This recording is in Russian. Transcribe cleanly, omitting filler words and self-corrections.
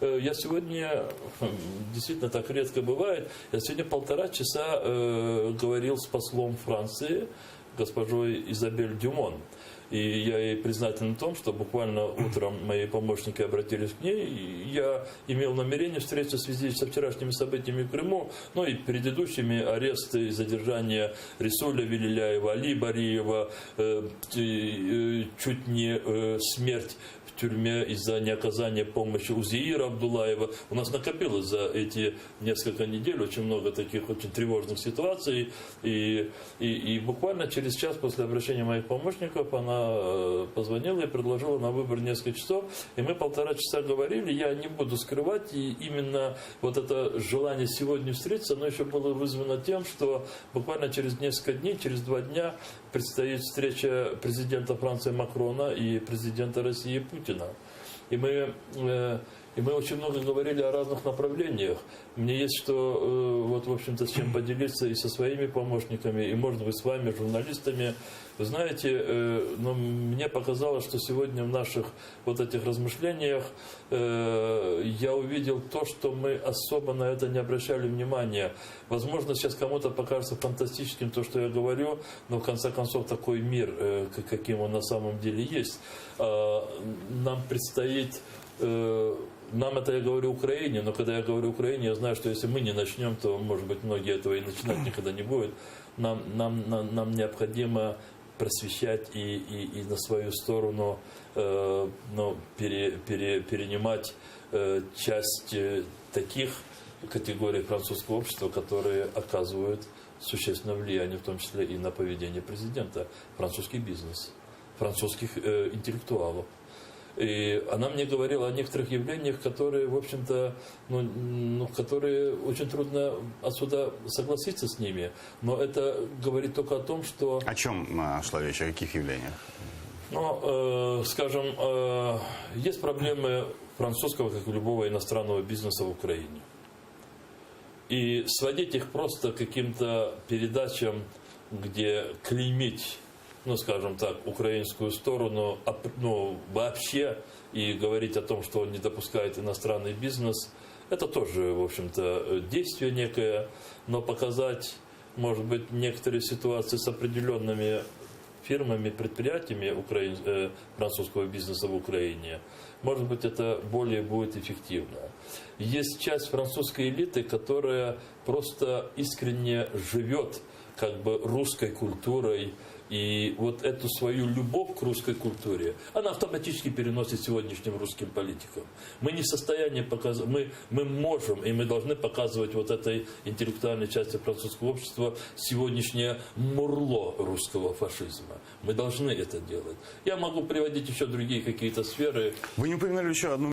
Я сегодня, действительно так редко бывает, я сегодня 1,5 часа говорил с послом Франции, госпожой Изабель Дюмон. И я ей признателен в том, что буквально утром мои помощники обратились к ней. И я имел намерение встретиться в связи со вчерашними событиями в Крыму, ну и предыдущими аресты и задержания Рисуля Велиляева, Али Бариева, чуть не смерть в тюрьме из-за неоказания помощи Узеира Абдуллаева. У нас накопилось за эти несколько недель очень много таких очень тревожных ситуаций. И буквально через час после обращения моих помощников она позвонила и предложила на выбор несколько часов. И мы 1,5 часа говорили. Я не буду скрывать. И именно вот это желание сегодня встретиться, оно еще было вызвано тем, что буквально через несколько дней, через 2 дня предстоит встреча президента Франции Макрона и президента России Путина. И мы очень много говорили о разных направлениях. Мне есть что, вот, в общем-то, с чем поделиться и со своими помощниками, и, может быть, с вами, журналистами. Вы знаете, мне показалось, что сегодня в наших вот этих размышлениях я увидел то, что мы особо на это не обращали внимания. Возможно, сейчас кому-то покажется фантастическим то, что я говорю, но, в конце концов, такой мир, каким он на самом деле есть. Нам предстоит... Нам это я говорю Украине, но когда я говорю Украине, я знаю, что если мы не начнем, то, может быть, многие этого и начинать никогда не будут. Нам необходимо просвещать и на свою сторону перенимать часть таких категорий французского общества, которые оказывают существенное влияние, в том числе и на поведение президента, французский бизнес, французских интеллектуалов. И она мне говорила о некоторых явлениях, которые, в общем-то, которые очень трудно отсюда согласиться с ними. Но это говорит только о том, что... О чем шла речь, о каких явлениях? Скажем, есть проблемы французского, как и любого иностранного бизнеса в Украине. И сводить их просто к каким-то передачам, где клеймить, скажем так, украинскую сторону, вообще, и говорить о том, что он не допускает иностранный бизнес, это тоже, в общем-то, действие некое, но показать, может быть, некоторые ситуации с определенными фирмами, предприятиями французского бизнеса в Украине, может быть, это более будет эффективно. Есть часть французской элиты, которая просто искренне живет как бы русской культурой, и вот эту свою любовь к русской культуре, она автоматически переносит сегодняшним русским политикам. Мы не в состоянии показывать, мы можем и мы должны показывать вот этой интеллектуальной части французского общества сегодняшнее мурло русского фашизма. Мы должны это делать. Я могу приводить еще другие какие-то сферы. Вы не упомянули еще одну